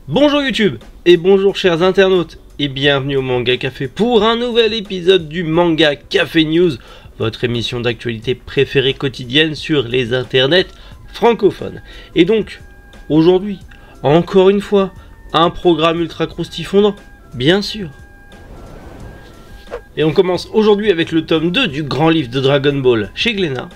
Bonjour YouTube et bonjour chers internautes et bienvenue au Manga Café pour un nouvel épisode du Manga Café News, votre émission d'actualité préférée quotidienne sur les internets francophones. Et donc, aujourd'hui, encore une fois, un programme ultra croustifondant, bien sûr. Et on commence aujourd'hui avec le tome 2 du grand livre de Dragon Ball chez Glénat,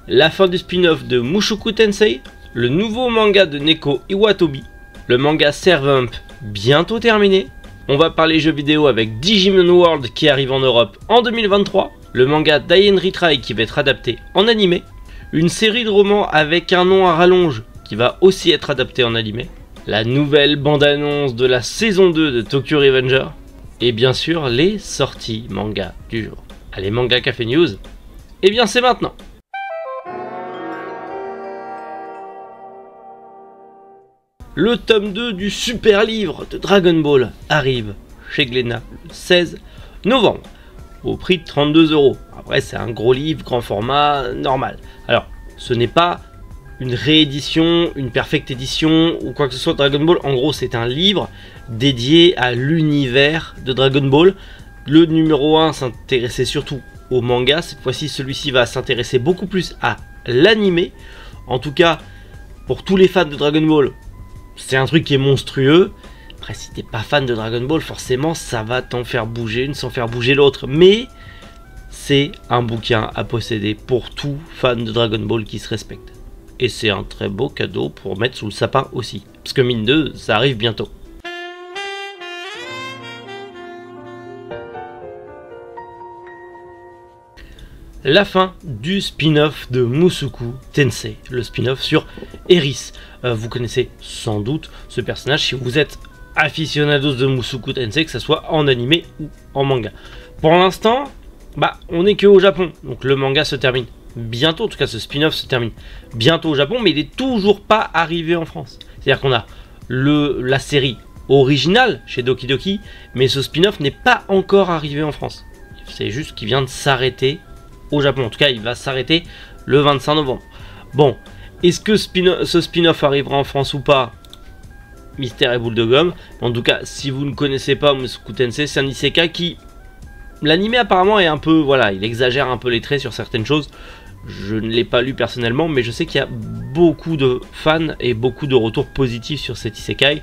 la fin du spin-off de Mushoku Tensei, le nouveau manga de Neko Iwatobi, le manga Servamp bientôt terminé, on va parler jeux vidéo avec Digimon World qui arrive en Europe en 2023, le manga Daien Retry qui va être adapté en animé, une série de romans avec un nom à rallonge qui va aussi être adapté en animé, la nouvelle bande-annonce de la saison 2 de Tokyo Revenger, et bien sûr les sorties manga du jour. Allez, Manga Café News, et bien c'est maintenant. Le tome 2 du super livre de Dragon Ball arrive chez Glénat le 16 novembre au prix de 32 €. Après c'est un gros livre, grand format, normal. Alors ce n'est pas une réédition, une perfect édition ou quoi que ce soit de Dragon Ball. En gros c'est un livre dédié à l'univers de Dragon Ball. Le numéro 1 s'intéressait surtout au manga. Cette fois-ci celui-ci va s'intéresser beaucoup plus à l'animé. En tout cas pour tous les fans de Dragon Ball, c'est un truc qui est monstrueux. Après si t'es pas fan de Dragon Ball, forcément ça va t'en faire bouger une sans faire bouger l'autre. Mais c'est un bouquin à posséder pour tout fan de Dragon Ball qui se respecte. Et c'est un très beau cadeau pour mettre sous le sapin aussi. Parce que mine de, ça arrive bientôt. La fin du spin-off de Mushoku Tensei, le spin-off sur Eris. Vous connaissez sans doute ce personnage si vous êtes aficionados de Mushoku Tensei, que ce soit en animé ou en manga. Pour l'instant, on n'est que au Japon, donc le manga se termine bientôt, en tout cas ce spin-off se termine bientôt au Japon, mais il n'est toujours pas arrivé en France. C'est-à-dire qu'on a la série originale chez Doki Doki, mais ce spin-off n'est pas encore arrivé en France. C'est juste qu'il vient de s'arrêter au Japon. En tout cas, il va s'arrêter le 25 novembre. Bon, est-ce que ce spin-off arrivera en France ou pas? Mystère et boule de gomme. En tout cas, si vous ne connaissez pas Mushoku Tensei, c'est un isekai qui... L'anime apparemment est un peu... Voilà, il exagère un peu les traits sur certaines choses. Je ne l'ai pas lu personnellement, mais je sais qu'il y a beaucoup de fans et beaucoup de retours positifs sur cet isekai.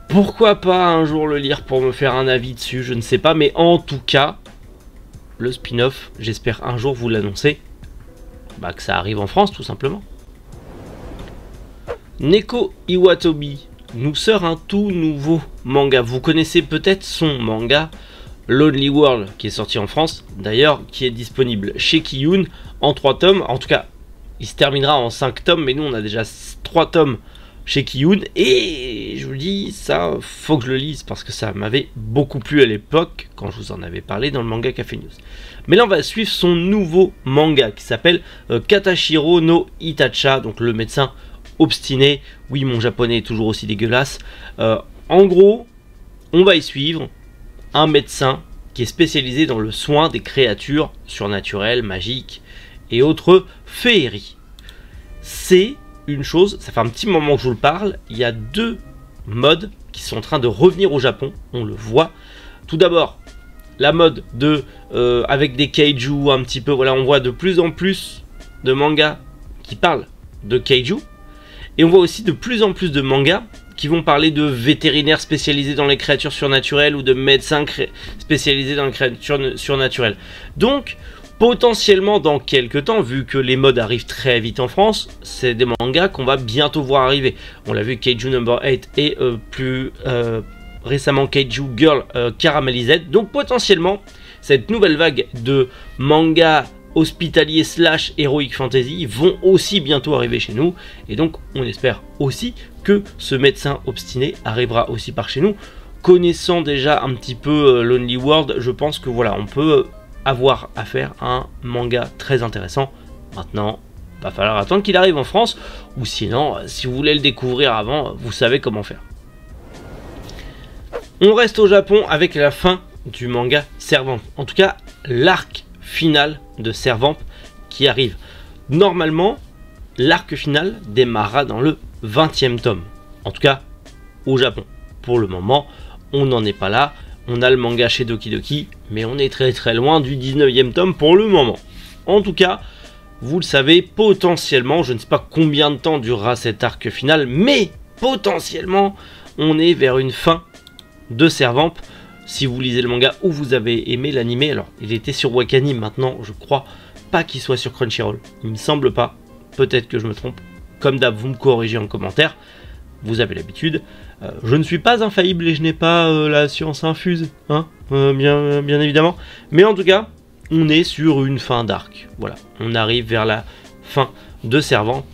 Pourquoi pas un jour le lire pour me faire un avis dessus, je ne sais pas. Mais en tout cas... le spin-off, j'espère un jour vous l'annoncer, que ça arrive en France tout simplement. Neko Iwatobi nous sort un tout nouveau manga. Vous connaissez peut-être son manga Lonely World qui est sorti en France, d'ailleurs qui est disponible chez Kiyun en 3 tomes. En tout cas, il se terminera en 5 tomes, mais nous on a déjà 3 tomes chez Kiyun et je vous dis ça, faut que je le lise parce que ça m'avait beaucoup plu à l'époque quand je vous en avais parlé dans le Manga Café News. Mais là on va suivre son nouveau manga qui s'appelle Katashiro no Itacha, donc le médecin obstiné. Oui, mon japonais est toujours aussi dégueulasse. En gros, on va y suivre un médecin qui est spécialisé dans le soin des créatures surnaturelles, magiques et autres féeries. C'est une chose, ça fait un petit moment que je vous le parle, il y a 2 modes qui sont en train de revenir au Japon, on le voit. Tout d'abord, la mode de avec des kaiju un petit peu, voilà, on voit de plus en plus de mangas qui parlent de kaiju, et on voit aussi de plus en plus de mangas qui vont parler de vétérinaires spécialisés dans les créatures surnaturelles ou de médecins spécialisés dans les créatures surnaturelles. Donc, potentiellement dans quelques temps, vu que les modes arrivent très vite en France, c'est des mangas qu'on va bientôt voir arriver. On l'a vu, Kaiju Number 8 et plus récemment Kaiju Girl Caramelised. Donc potentiellement, cette nouvelle vague de mangas hospitaliers slash heroic fantasy vont aussi bientôt arriver chez nous. Et donc on espère aussi que ce médecin obstiné arrivera aussi par chez nous. Connaissant déjà un petit peu Lonely World, je pense que voilà, on peut avoir à faire un manga très intéressant. Maintenant, va falloir attendre qu'il arrive en France, ou sinon, si vous voulez le découvrir avant, vous savez comment faire. On reste au Japon avec la fin du manga Servamp. En tout cas, l'arc final de Servamp qui arrive. Normalement, l'arc final démarrera dans le 20e tome. En tout cas, au Japon. pour le moment, on n'en est pas là. On a le manga chez Doki Doki, mais on est très loin du 19e tome pour le moment. En tout cas, vous le savez, potentiellement, je ne sais pas combien de temps durera cet arc final, mais potentiellement, on est vers une fin de Servamp. Si vous lisez le manga ou vous avez aimé l'animé, alors il était sur Wakanim maintenant, je crois pas qu'il soit sur Crunchyroll. Il me semble pas, peut-être que je me trompe. Comme d'hab, vous me corrigez en commentaire, vous avez l'habitude. Je ne suis pas infaillible et je n'ai pas la science infuse, hein, bien évidemment. Mais en tout cas, on est sur une fin d'arc. Voilà, on arrive vers la fin de Servamp,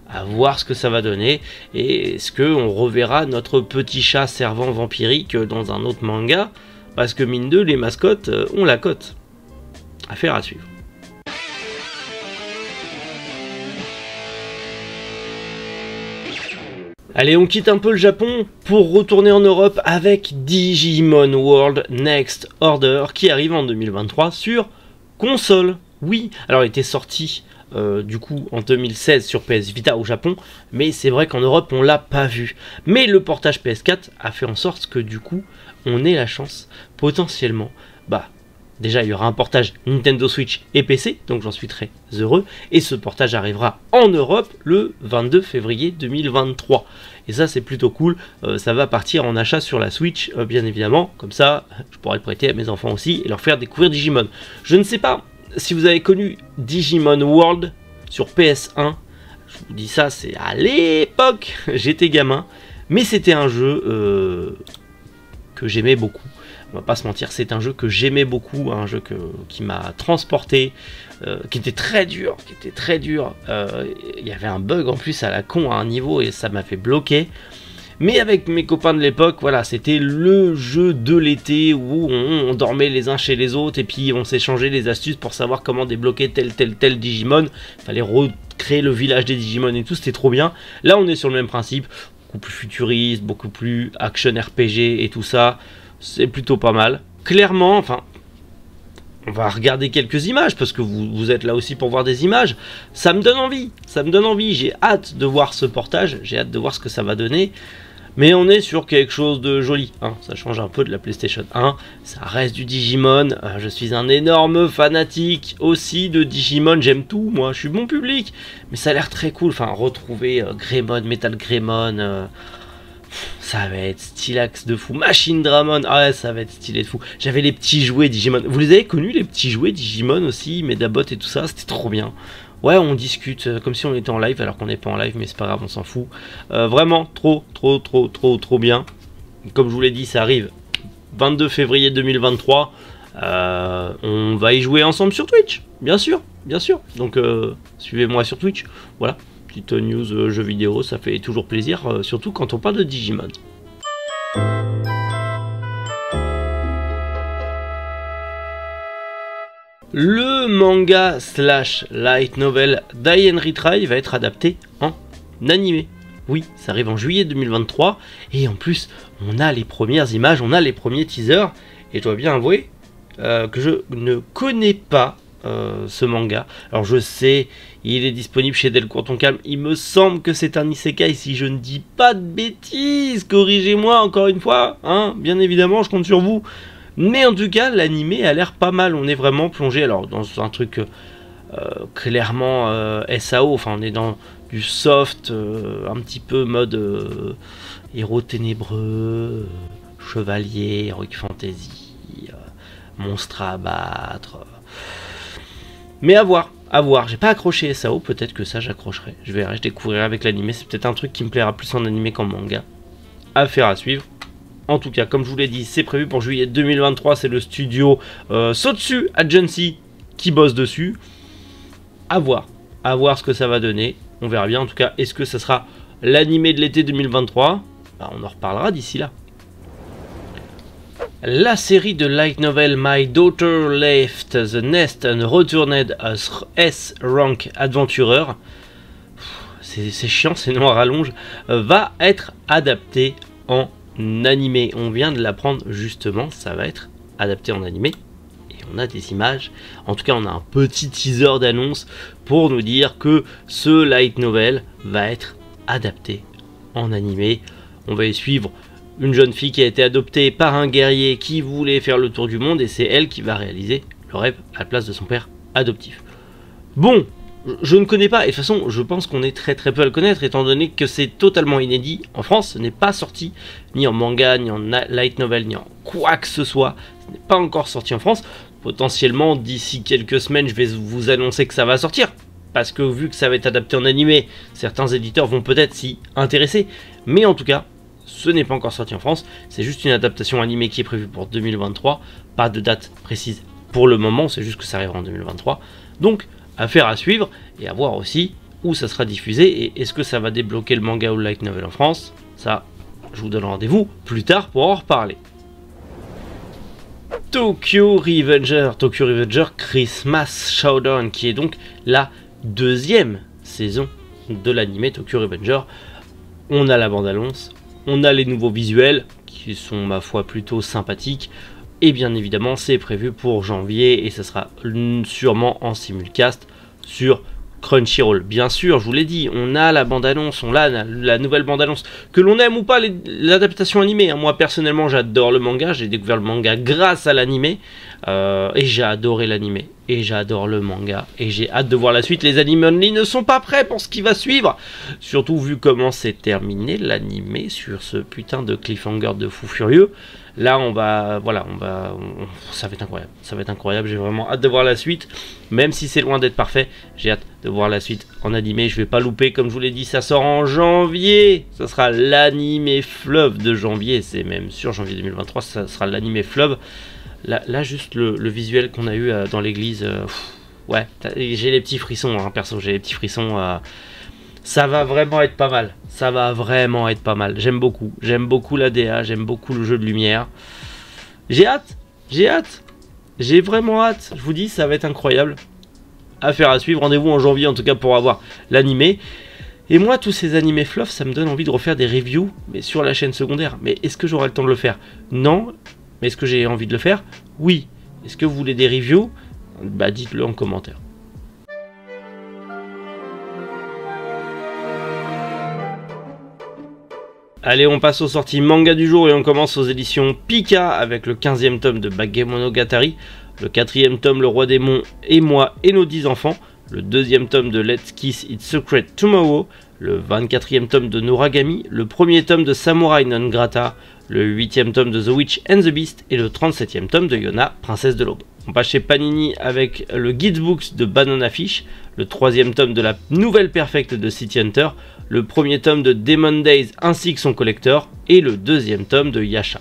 à voir ce que ça va donner. Et est-ce qu'on reverra notre petit chat servant vampirique dans un autre manga? Parce que mine de, les mascottes ont la cote. Affaire à suivre. Allez, on quitte un peu le Japon pour retourner en Europe avec Digimon World Next Order qui arrive en 2023 sur console. Oui, alors il était sorti du coup en 2016 sur PS Vita au Japon, mais c'est vrai qu'en Europe on l'a pas vu. Mais le portage PS4 a fait en sorte que du coup on ait la chance potentiellement, déjà il y aura un portage Nintendo Switch et PC, donc j'en suis très heureux, et ce portage arrivera en Europe le 22 février 2023. Et ça c'est plutôt cool, ça va partir en achat sur la Switch bien évidemment, comme ça je pourrai le prêter à mes enfants aussi et leur faire découvrir Digimon. Je ne sais pas si vous avez connu Digimon World sur PS1, je vous dis ça, c'est à l'époque, j'étais gamin, mais c'était un jeu que j'aimais beaucoup. On va pas se mentir, c'est un jeu que j'aimais beaucoup, un jeu qui m'a transporté, qui était très dur, il y avait un bug en plus à la con à un niveau et ça m'a fait bloquer. Mais avec mes copains de l'époque, voilà, c'était le jeu de l'été où on dormait les uns chez les autres et puis on s'échangeait les astuces pour savoir comment débloquer tel Digimon. Il fallait recréer le village des Digimon et tout, c'était trop bien. Là, on est sur le même principe, beaucoup plus futuriste, beaucoup plus action RPG et tout ça. C'est plutôt pas mal. Clairement, enfin, on va regarder quelques images parce que vous êtes là aussi pour voir des images. Ça me donne envie, j'ai hâte de voir ce portage, j'ai hâte de voir ce que ça va donner. Mais on est sur quelque chose de joli, hein. Ça change un peu de la PlayStation 1, ça reste du Digimon, je suis un énorme fanatique aussi de Digimon, j'aime tout, moi je suis bon public, mais ça a l'air très cool, enfin retrouver Greymon, Metal Greymon, ça va être stylax de fou, Machine Dramon, ah ouais ça va être stylé de fou, j'avais les petits jouets Digimon, vous les avez connus les petits jouets Digimon aussi, Medabot et tout ça, c'était trop bien. Ouais, on discute comme si on était en live alors qu'on n'est pas en live, mais c'est pas grave, on s'en fout. Vraiment trop bien. Comme je vous l'ai dit, ça arrive 22 février 2023. On va y jouer ensemble sur Twitch, bien sûr. Donc suivez-moi sur Twitch. Voilà, petite news jeux vidéo, ça fait toujours plaisir, surtout quand on parle de Digimon. Le manga / light novel Die and Retry va être adapté en animé. Oui, ça arrive en juillet 2023 et en plus on a les premières images, on a les premiers teasers et je dois bien avouer que je ne connais pas ce manga. Alors je sais, il est disponible chez Delcourt Ton Calme, il me semble que c'est un isekai si je ne dis pas de bêtises, corrigez-moi encore une fois, hein, bien évidemment je compte sur vous. Mais en tout cas, l'animé a l'air pas mal. On est vraiment plongé alors dans un truc clairement SAO. Enfin, on est dans du soft, un petit peu mode héros ténébreux, chevalier, heroic fantasy, monstre à abattre. Mais à voir. J'ai pas accroché SAO. Peut-être que ça, j'accrocherai. Je verrai, je découvrirai avec l'animé. C'est peut-être un truc qui me plaira plus en animé qu'en manga. Affaire à suivre. En tout cas, comme je vous l'ai dit, c'est prévu pour juillet 2023. C'est le studio Sotsu Agency qui bosse dessus. À voir ce que ça va donner. On verra bien. En tout cas, est-ce que ça sera l'animé de l'été 2023 ? On en reparlera d'ici là. La série de light novel My Daughter Left the Nest and Returned as S-Rank Adventurer, c'est chiant, c'est noir à rallonge, va être adaptée en animé. On vient de l'apprendre justement, ça va être adapté en animé et on a des images, en tout cas on a un petit teaser d'annonce pour nous dire que ce light novel va être adapté en animé. On va y suivre une jeune fille qui a été adoptée par un guerrier qui voulait faire le tour du monde, et c'est elle qui va réaliser le rêve à la place de son père adoptif. Bon, je ne connais pas, et de toute façon je pense qu'on est très peu à le connaître, étant donné que c'est totalement inédit en France, ce n'est pas sorti ni en manga, ni en light novel, ni en quoi que ce soit, ce n'est pas encore sorti en France. Potentiellement d'ici quelques semaines je vais vous annoncer que ça va sortir, parce que vu que ça va être adapté en animé, certains éditeurs vont peut-être s'y intéresser, mais en tout cas ce n'est pas encore sorti en France, c'est juste une adaptation animée qui est prévue pour 2023, pas de date précise pour le moment, c'est juste que ça arrivera en 2023, donc affaire à suivre, et à voir aussi où ça sera diffusé, et est-ce que ça va débloquer le manga ou le light novel en France. Ça, je vous donne rendez-vous plus tard pour en reparler. Tokyo Revenger Christmas Showdown, qui est donc la deuxième saison de l'anime Tokyo Revenger. On a la bande-annonce, on a les nouveaux visuels, qui sont ma foi plutôt sympathiques, et bien évidemment c'est prévu pour janvier, et ça sera sûrement en simulcast sur Crunchyroll. Bien sûr, je vous l'ai dit, on a la bande-annonce, on a la nouvelle bande-annonce, que l'on aime ou pas l'adaptation animée. Moi personnellement j'adore le manga, j'ai découvert le manga grâce à l'animé, et j'ai adoré l'animé, et j'adore le manga, et j'ai hâte de voir la suite. Les animés only ne sont pas prêts pour ce qui va suivre, surtout vu comment c'est terminé l'animé sur ce putain de cliffhanger de fou furieux. Là ça va être incroyable, j'ai vraiment hâte de voir la suite, même si c'est loin d'être parfait, j'ai hâte de voir la suite en animé. Je vais pas louper, comme je vous l'ai dit, ça sort en janvier, ça sera l'animé fleuve de janvier, c'est même sûr, janvier 2023, ça sera l'animé fleuve. Là juste le visuel qu'on a eu dans l'église, ouais, j'ai les petits frissons, hein, perso, j'ai les petits frissons. Ça va vraiment être pas mal. Ça va vraiment être pas mal. J'aime beaucoup la DA, j'aime beaucoup le jeu de lumière. J'ai hâte. J'ai vraiment hâte. Je vous dis, ça va être incroyable. Affaire à suivre. Rendez-vous en janvier en tout cas pour avoir l'animé. Et moi, tous ces animés fluff, ça me donne envie de refaire des reviews, mais sur la chaîne secondaire. Mais est-ce que j'aurai le temps de le faire? Non. Mais est-ce que j'ai envie de le faire? Oui. Est-ce que vous voulez des reviews? Bah, dites-le en commentaire. Allez, on passe aux sorties manga du jour et on commence aux éditions Pika avec le 15e tome de Bakemonogatari, le 4e tome Le Roi Démon et moi et nos 10 enfants, le 2e tome de Let's Kiss Its Secret Tomorrow, le 24e tome de Noragami, le 1er tome de Samurai Non Grata, le 8e tome de The Witch and the Beast et le 37e tome de Yona, Princesse de l'Aube. On passe chez Panini avec le Guides Books de Banana Fish, le 3e tome de la nouvelle perfecte de City Hunter, le 1er tome de Demon Days ainsi que son collector, et le 2e tome de Yasha.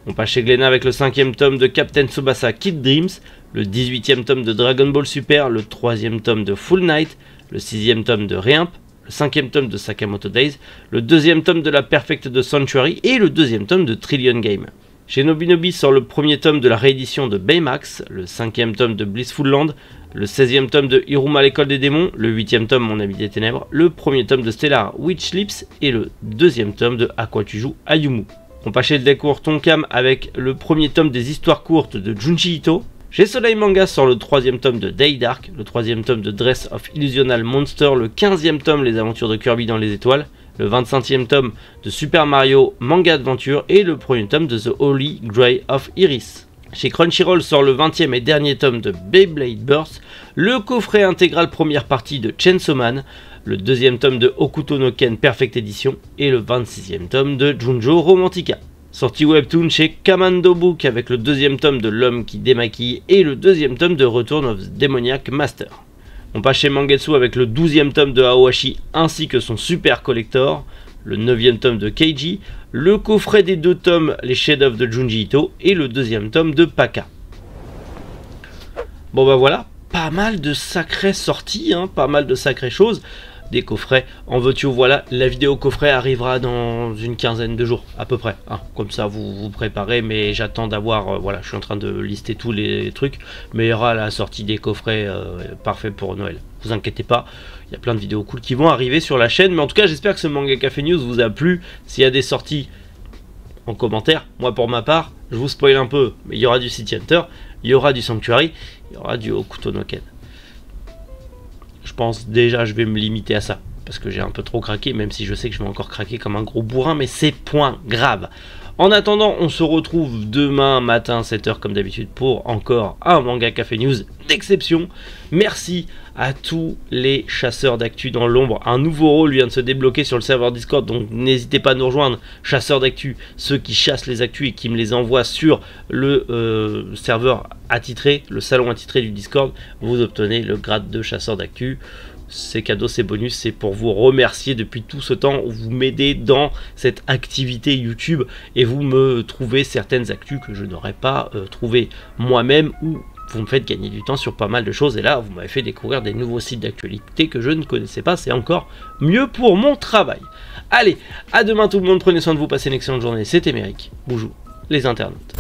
On passe chez Glénat avec le 5e tome de Captain Tsubasa Kid Dreams, le 18e tome de Dragon Ball Super, le 3e tome de Full Night, le 6e tome de Reimp, le 5e tome de Sakamoto Days, le 2e tome de la perfecte de Sanctuary et le 2e tome de Trillion Game. Chez Nobinobi sort le 1er tome de la réédition de Baymax, le 5e tome de Blissful Land, le 16e tome de Hiruma l'école des démons, le 8e tome Mon ami des ténèbres, le 1er tome de Stellar Witch Lips et le 2e tome de Aquatuju Ayumu. On passe chez Delcourt Tonkam avec le 1er tome des histoires courtes de Junji Ito. Chez Soleil Manga sort le 3e tome de Day Dark, le 3e tome de Dress of Illusional Monster, le 15e tome Les aventures de Kirby dans les étoiles, le 25e tome de Super Mario Manga Adventure et le 1er tome de The Holy Grail of Iris. Chez Crunchyroll sort le 20e et dernier tome de Beyblade Burst, le coffret intégral première partie de Chainsaw Man, le 2e tome de Hokuto no Ken Perfect Edition et le 26e tome de Junjo Romantica. Sortie webtoon chez Kamando Book avec le 2e tome de L'homme qui démaquille et le 2e tome de Return of the Demoniac Master. On passe chez Mangetsu avec le 12e tome de Aoashi ainsi que son super collector, le 9e tome de Keiji, le coffret des 2 tomes Les chefs-d'œuvre de Junji Ito et le 2e tome de Paka. Bon bah voilà, pas mal de sacrées sorties, hein, pas mal de sacrées choses. Des coffrets, en veux-tu ou voilà, la vidéo coffret arrivera dans une quinzaine de jours à peu près, hein. Comme ça vous vous préparez, mais j'attends d'avoir, voilà, je suis en train de lister tous les trucs, mais il y aura la sortie des coffrets parfait pour Noël, vous inquiétez pas, il y a plein de vidéos cool qui vont arriver sur la chaîne, mais en tout cas j'espère que ce Manga Café News vous a plu. S'il y a des sorties en commentaire, moi pour ma part, je vous spoil un peu, mais il y aura du City Hunter, il y aura du Sanctuary, il y aura du Hokuto no Ken. Je pense déjà je vais me limiter à ça, parce que j'ai un peu trop craqué, même si je sais que je vais encore craquer comme un gros bourrin, mais c'est point grave. En attendant, on se retrouve demain matin 7h comme d'habitude pour encore un Manga Café News d'exception. Merci à tous les chasseurs d'actu dans l'ombre. Un nouveau rôle vient de se débloquer sur le serveur Discord, donc n'hésitez pas à nous rejoindre, chasseurs d'actu, ceux qui chassent les actus et qui me les envoient sur le serveur attitré, le salon attitré du Discord. Vous obtenez le grade de chasseur d'actu. C'est cadeau, c'est bonus, c'est pour vous remercier depuis tout ce temps où vous m'aidez dans cette activité YouTube et vous me trouvez certaines actus que je n'aurais pas trouvées moi-même, ou vous me faites gagner du temps sur pas mal de choses, et là vous m'avez fait découvrir des nouveaux sites d'actualité que je ne connaissais pas, c'est encore mieux pour mon travail. Allez, à demain tout le monde, prenez soin de vous, passez une excellente journée, c'était Méric, bonjour les internautes.